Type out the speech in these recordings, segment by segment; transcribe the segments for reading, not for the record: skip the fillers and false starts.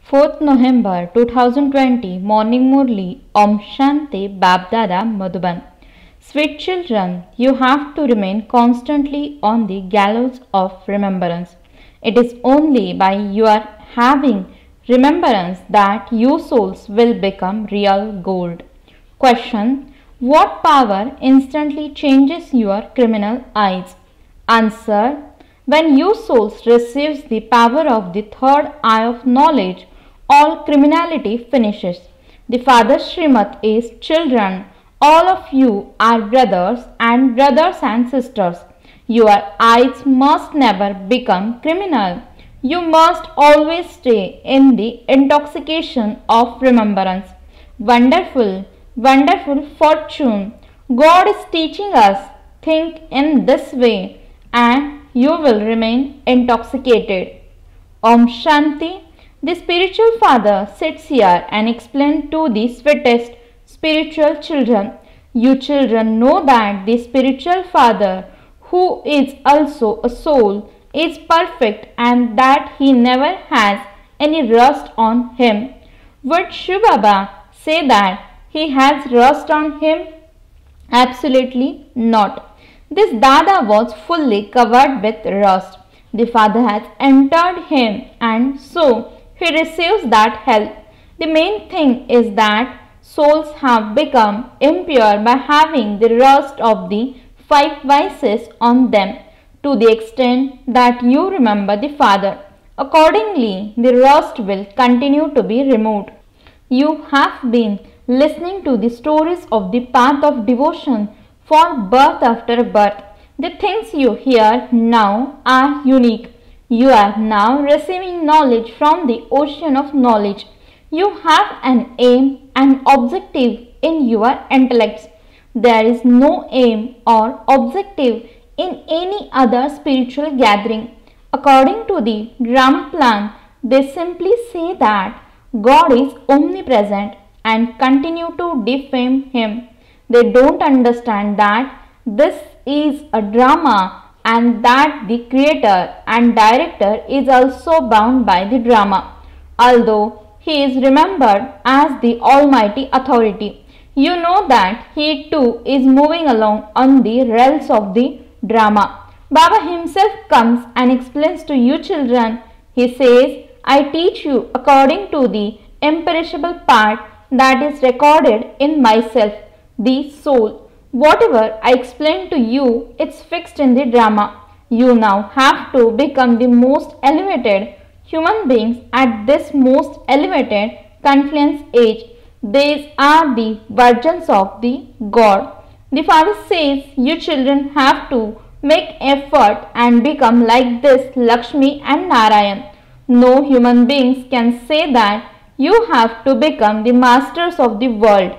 4th November 2020 Morning Murli Om Shanti Babdada Madhuban. Sweet children, you have to remain constantly on the gallows of remembrance. It is only by your having remembrance that you souls will become real gold. Question: what power instantly changes your criminal eyes? Answer: when you souls receives the power of the third eye of knowledge, all criminality finishes. The Father Srimad is: children, all of you are brothers and sisters. Your eyes must never become criminal. You must always stay in the intoxication of remembrance. Wonderful, wonderful fortune. God is teaching us, think in this way and you will remain intoxicated. Om Shanti. The spiritual father sits here and explains to the sweetest spiritual children. You children know that the spiritual father, who is also a soul, is perfect and that he never has any rust on him. Would Shiv Baba say that he has rust on him? Absolutely not. This Dada was fully covered with rust. The Father has entered him and so he receives that help. The main thing is that souls have become impure by having the rust of the 5 vices on them, to the extent that you remember the Father. Accordingly, the rust will continue to be removed. You have been listening to the stories of the path of devotion for birth after birth. The things you hear now are unique. You are now receiving knowledge from the ocean of knowledge. You have an aim and objective in your intellects. There is no aim or objective in any other spiritual gathering. According to the drama plan, they simply say that God is omnipresent and continue to defame him. They don't understand that this is a drama and that the creator and director is also bound by the drama, although he is remembered as the almighty authority. You know that he too is moving along on the rails of the drama. Baba himself comes and explains to you children. He says, I teach you according to the imperishable part that is recorded in myself, the soul. Whatever I explain to you, it's fixed in the drama. You now have to become the most elevated human beings at this most elevated confluence age. These are the virgins of the God. The Father says you children have to make effort and become like this Lakshmi and Narayan. No human beings can say that you have to become the masters of the world.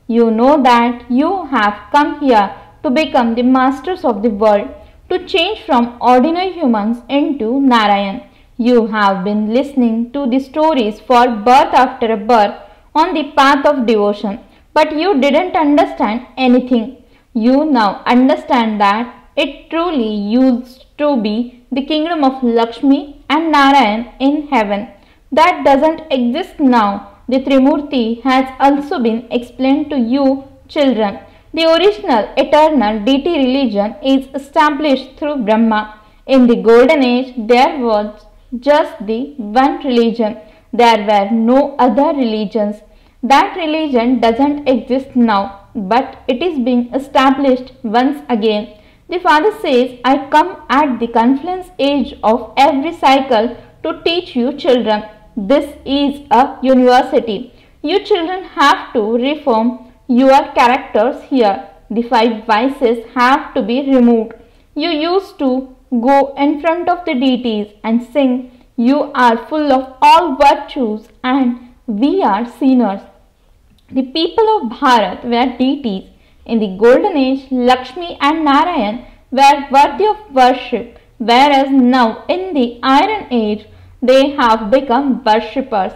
You know that you have come here to become the masters of the world, to change from ordinary humans into Narayan. You have been listening to the stories for birth after birth on the path of devotion, but you didn't understand anything. You now understand that it truly used to be the kingdom of Lakshmi and Narayan in heaven. That doesn't exist now. The Trimurti has also been explained to you children. The original eternal deity religion is established through Brahma. In the golden age there was just the one religion. There were no other religions. That religion doesn't exist now, but it is being established once again. The Father says, I come at the confluence age of every cycle to teach you children. This is a university. You children have to reform your characters here. The 5 vices have to be removed. You used to go in front of the deities and sing, you are full of all virtues and we are sinners. The people of Bharat were deities. In the golden age, Lakshmi and Narayan were worthy of worship, whereas now in the iron age, they have become worshippers.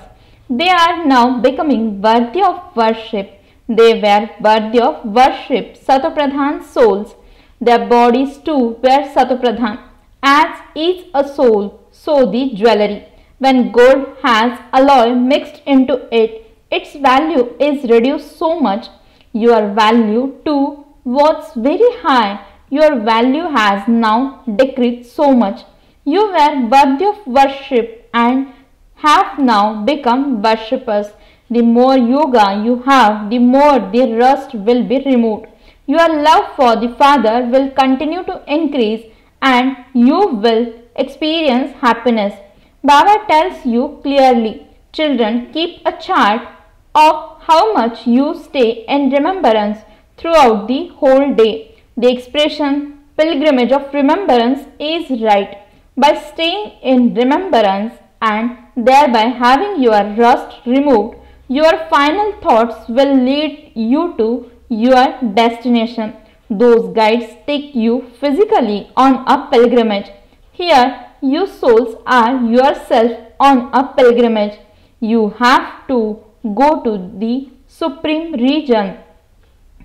They are now becoming worthy of worship. They were worthy of worship, Satopradhan souls. Their bodies too were Satopradhan. As is a soul, so the jewellery. When gold has alloy mixed into it, its value is reduced so much. Your value too was very high. Your value has now decreased so much. You were worthy of worship and have now become worshippers. The more yoga you have, the more the rust will be removed. Your love for the Father will continue to increase and you will experience happiness. Baba tells you clearly, children, keep a chart of how much you stay in remembrance throughout the whole day. The expression pilgrimage of remembrance is right. By staying in remembrance and thereby having your rust removed, your final thoughts will lead you to your destination. Those guides take you physically on a pilgrimage. Here, you souls are yourself on a pilgrimage. You have to go to the supreme region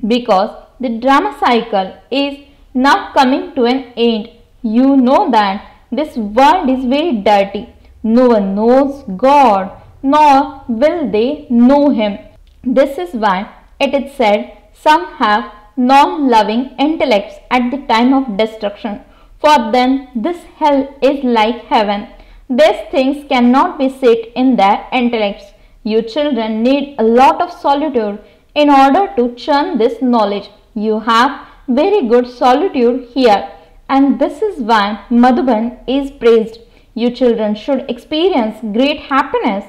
because the drama cycle is now coming to an end. You know that this world is very dirty. No one knows God, nor will they know Him. This is why it is said some have non-loving intellects at the time of destruction. For them, this hell is like heaven. These things cannot be set in their intellects. You children need a lot of solitude in order to churn this knowledge. You have very good solitude here, and this is why Madhuban is praised. You children should experience great happiness.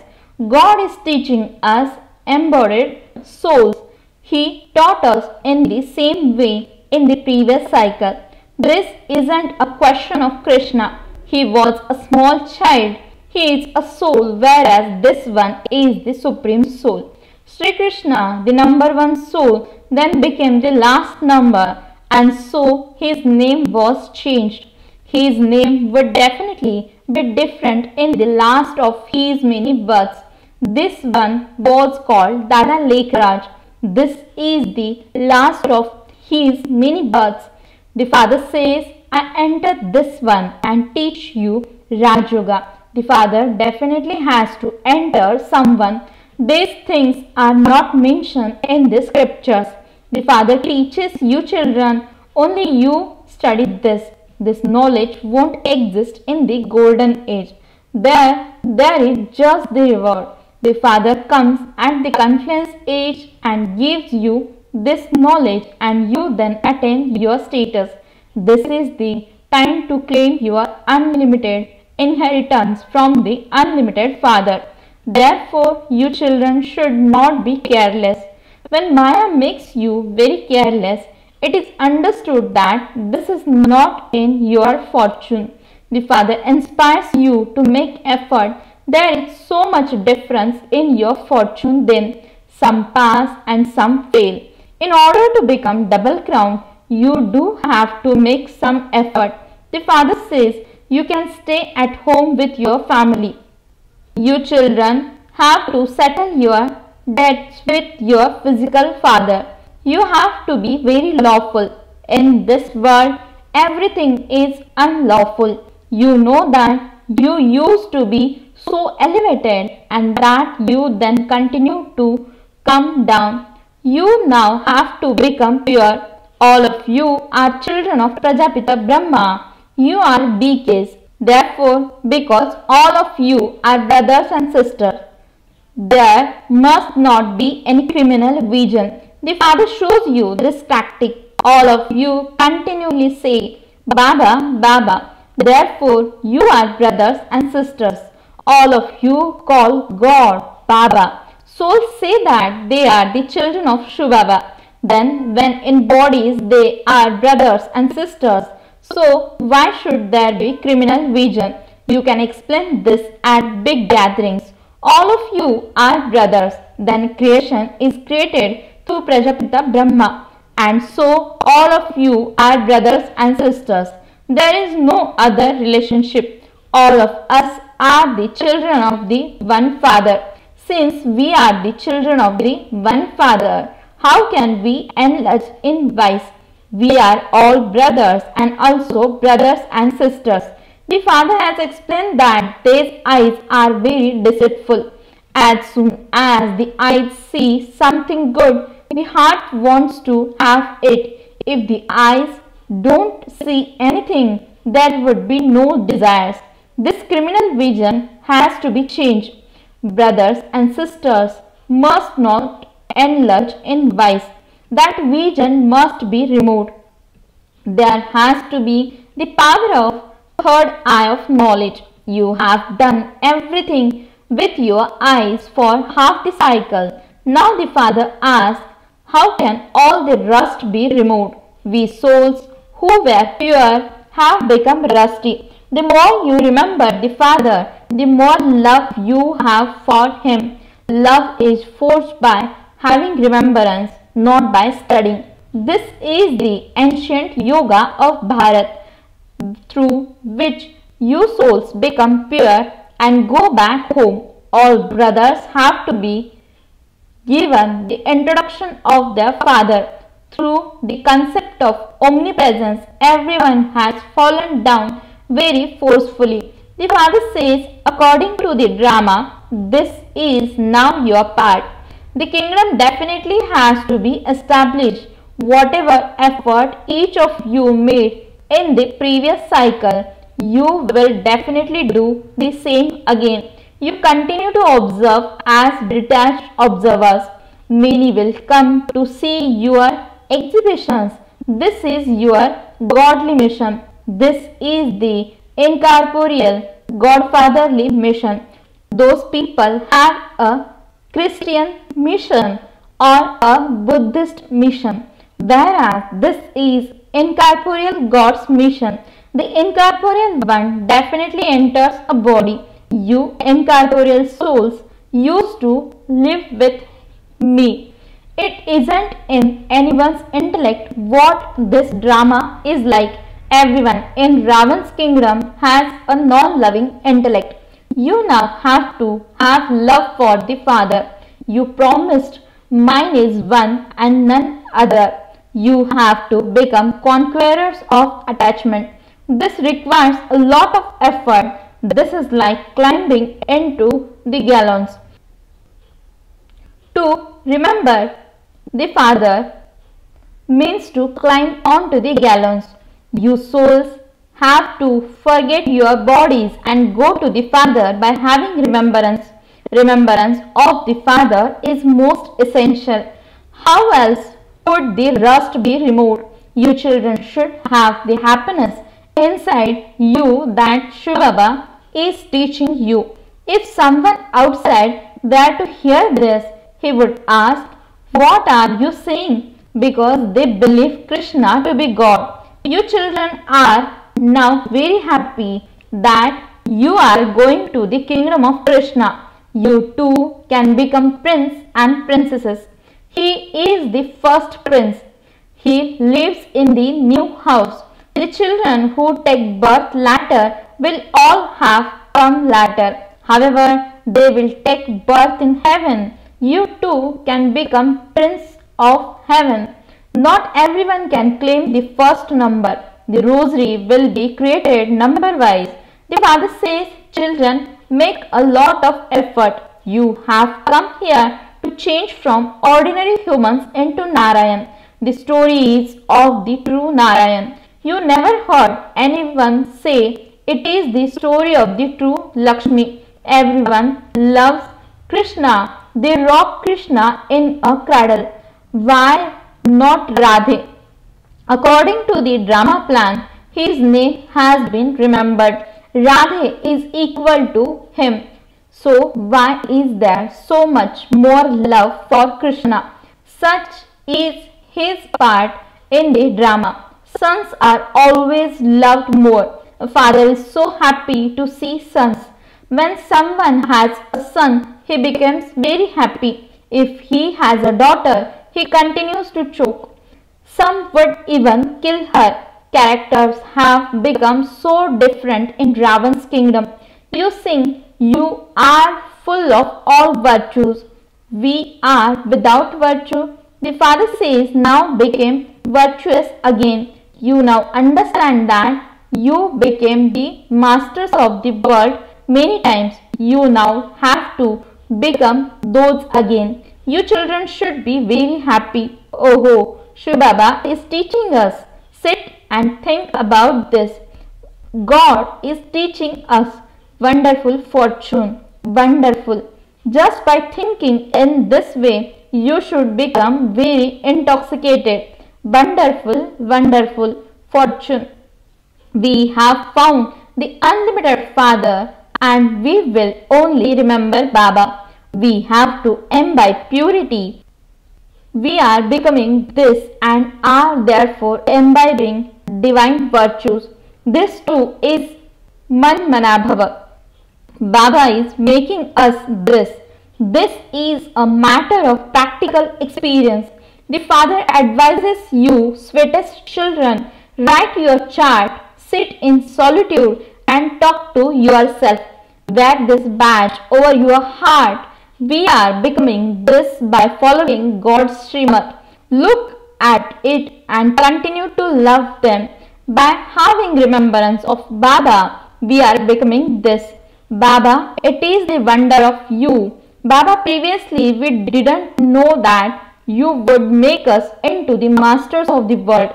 God is teaching us embodied souls. He taught us in the same way in the previous cycle. This isn't a question of Krishna. He was a small child. He is a soul, whereas this one is the supreme soul. Sri Krishna, the number one soul, then became the last number, and so his name was changed. His name would definitely be different in the last of his many births. This one was called Dada Lekharaj. This is the last of his many births. The Father says, I enter this one and teach you Raj Yoga. The Father definitely has to enter someone. These things are not mentioned in the scriptures. The Father teaches you children, only you study this. This knowledge won't exist in the golden age. There is just the reward. The Father comes at the confluence age and gives you this knowledge, and you then attain your status. This is the time to claim your unlimited inheritance from the unlimited Father. Therefore, you children should not be careless. When Maya makes you very careless, it is understood that this is not in your fortune. The Father inspires you to make effort. There is so much difference in your fortune then. Some pass and some fail. In order to become double crown, you do have to make some effort. The Father says you can stay at home with your family. You children have to settle your debts with your physical father. You have to be very lawful. In this world, everything is unlawful. You know that you used to be so elevated and that you then continue to come down. You now have to become pure. All of you are children of Prajapita Brahma. You are BKs. Therefore, because all of you are brothers and sisters, there must not be any criminal vision. The Father shows you this tactic. All of you continually say, Baba, Baba. Therefore, you are brothers and sisters. All of you call God Baba. Souls say that they are the children of Shubaba. Then, when in bodies they are brothers and sisters, so why should there be criminal vision? You can explain this at big gatherings. All of you are brothers. Then creation is created through Prajapita Brahma. And so all of you are brothers and sisters. There is no other relationship. All of us are the children of the one Father. Since we are the children of the one Father, how can we enlarge in vice? We are all brothers and also brothers and sisters. The father has explained that these eyes are very deceitful. As soon as the eyes see something good, the heart wants to have it. If the eyes don't see anything, there would be no desires. This criminal vision has to be changed. Brothers and sisters must not indulge in vice. That vision must be removed. There has to be the power of third eye of knowledge. You have done everything with your eyes for half the cycle. Now the father asks, how can all the rust be removed? We souls who were pure have become rusty. The more you remember the father, the more love you have for him. Love is forged by having remembrance, not by studying. This is the ancient yoga of Bharat, through which you souls become pure and go back home. All brothers have to be given the introduction of their father. Through the concept of omnipresence, everyone has fallen down very forcefully. The father says, according to the drama, this is now your part. The kingdom definitely has to be established. Whatever effort each of you made in the previous cycle, you will definitely do the same again. You continue to observe as detached observers. Many will come to see your exhibitions. This is your godly mission. This is the incorporeal, godfatherly mission. Those people have a Christian mission or a Buddhist mission, whereas this is incorporeal God's mission. The incorporeal one definitely enters a body. You incorporeal souls used to live with me. It isn't in anyone's intellect what this drama is like. Everyone in Ravan's kingdom has a non-loving intellect. You now have to have love for the Father. You promised mine is one and none other. You have to become conquerors of attachment. This requires a lot of effort. This is like climbing into the gallows. To remember the Father means to climb onto the gallows. You souls have to forget your bodies and go to the Father by having remembrance. Remembrance of the Father is most essential. How else could the rust be removed? You children should have the happiness inside you that Shiv Baba is teaching you. If someone outside were to hear this, he would ask, what are you saying? Because they believe Krishna to be God. You children are now very happy that you are going to the kingdom of Krishna. You too can become prince and princesses. He is the first prince. He lives in the new house. The children who take birth later will all have come later. However, they will take birth in heaven. You too can become prince of heaven. Not everyone can claim the first number. The rosary will be created number-wise. The Father says, children, make a lot of effort. You have come here to change from ordinary humans into Narayan. The story is of the true Narayan. You never heard anyone say it is the story of the true Lakshmi. Everyone loves Krishna. They rock Krishna in a cradle. Why not Radhe? According to the drama plan, his name has been remembered. Radhe is equal to him. So why is there so much more love for Krishna? Such is his part in the drama. Sons are always loved more. A father is so happy to see sons. When someone has a son, he becomes very happy. If he has a daughter, he continues to choke. Some would even kill her. Characters have become so different in Ravan's kingdom. You sing, you are full of all virtues. We are without virtue. The father says, now became virtuous again. You now understand that you became the masters of the world many times. You now have to become those again. You children should be very happy. Oh, Shiv Baba is teaching us. Sit and think about this. God is teaching us wonderful fortune. Wonderful. Just by thinking in this way, you should become very intoxicated. Wonderful, wonderful fortune. We have found the unlimited Father and we will only remember Baba. We have to imbibe purity. We are becoming this and are therefore imbibing divine virtues. This too is Man Mana Bhava. Baba is making us this. This is a matter of practical experience. The Father advises you, sweetest children, write your chart, sit in solitude and talk to yourself. Wear this badge over your heart. We are becoming this by following God's Srimad. Look at it and continue to love them. By having remembrance of Baba, we are becoming this. Baba, it is the wonder of you. Baba, previously we didn't know that you would make us into the masters of the world.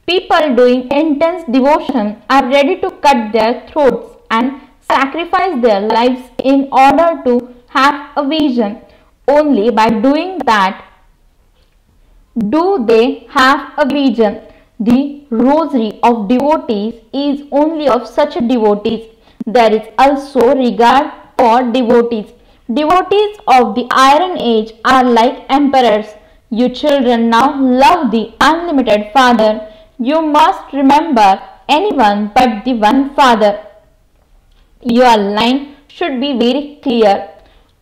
People doing intense devotion are ready to cut their throats and sacrifice their lives in order to have a vision. Only by doing that do they have a vision. The rosary of devotees is only of such devotees. There is also regard for devotees. Devotees of the Iron Age are like emperors. You children now love the unlimited Father. You must remember anyone but the one Father. Your line should be very clear.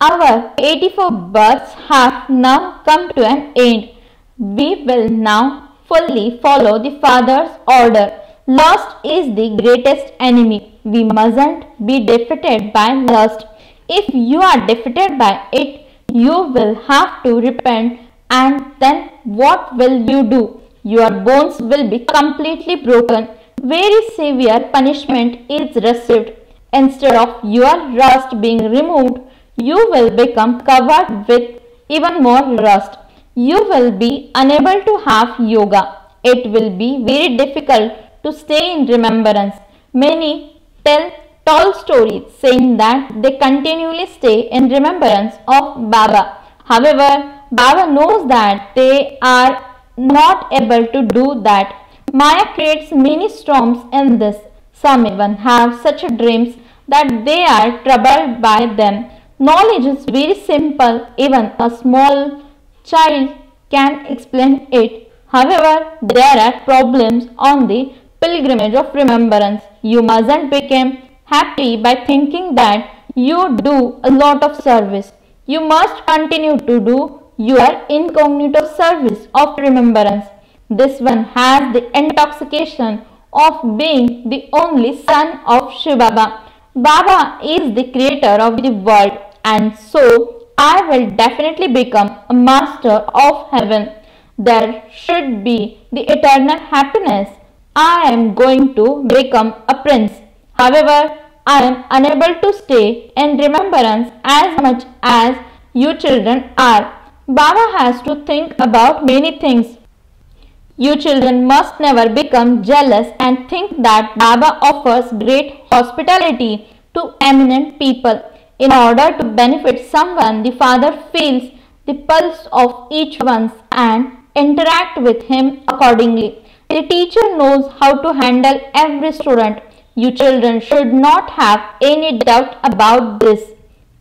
Our 84 births have now come to an end. We will now fully follow the Father's order. Lust is the greatest enemy. We mustn't be defeated by lust. If you are defeated by it, you will have to repent, and then what will you do? Your bones will be completely broken. Very severe punishment is received. Instead of your rust being removed, you will become covered with even more rust. You will be unable to have yoga. It will be very difficult to stay in remembrance. Many tell tall stories saying that they continually stay in remembrance of Baba. However, Baba knows that they are not able to do that. Maya creates many storms in this. Some even have such dreams that they are troubled by them. Knowledge is very simple. Even a small child can explain it. However, there are problems on the pilgrimage of remembrance. You mustn't become happy by thinking that you do a lot of service. You must continue to do your incognito service of remembrance. This one has the intoxication of being the only son of Shiv Baba. Baba is the creator of the world, and so I will definitely become a master of heaven. There should be the eternal happiness. I am going to become a prince. However, I am unable to stay in remembrance as much as you children are. Baba has to think about many things. You children must never become jealous and think that Baba offers great hospitality to eminent people. In order to benefit someone, the Father feels the pulse of each one and interact with him accordingly. The teacher knows how to handle every student. You children should not have any doubt about this.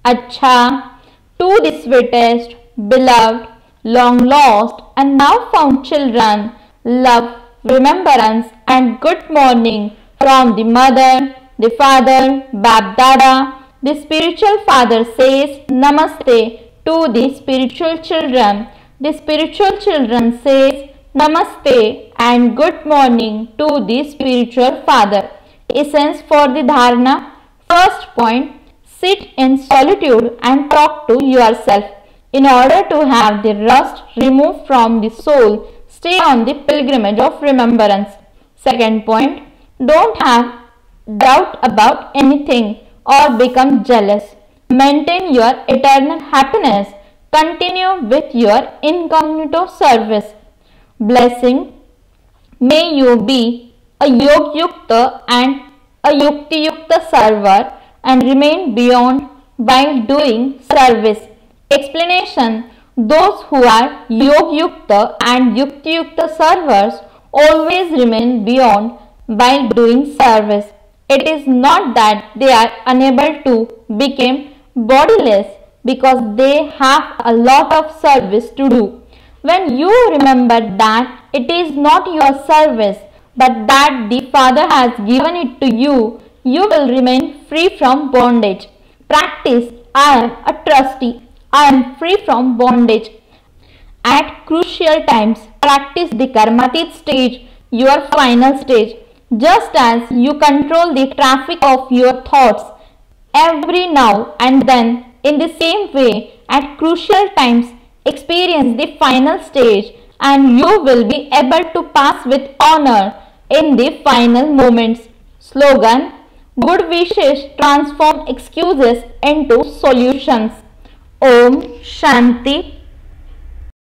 Acha, to the sweetest, beloved, long lost and now found children, love, remembrance and good morning from the mother, the father, Bab Dada. The spiritual father says Namaste to the spiritual children. The spiritual children says Namaste and good morning to the spiritual father. Essence for the dharana. First point, sit in solitude and talk to yourself. In order to have the rust removed from the soul, stay on the pilgrimage of remembrance. Second point, don't have doubt about anything, or become jealous. Maintain your eternal happiness. Continue with your incognito service. Blessing. May you be a Yog Yukta and a Yukti Yukta server and remain beyond while doing service. Explanation. Those who are Yog Yukta and Yukti Yukta servers always remain beyond while doing service. It is not that they are unable to become bodiless because they have a lot of service to do. When you remember that it is not your service but that the Father has given it to you, you will remain free from bondage. Practice, I am a trustee. I am free from bondage. At crucial times, practice the Karmatit stage, your final stage. Just as you control the traffic of your thoughts every now and then, in the same way, at crucial times, experience the final stage and you will be able to pass with honor in the final moments. Slogan. Good wishes transform excuses into solutions. Om Shanti.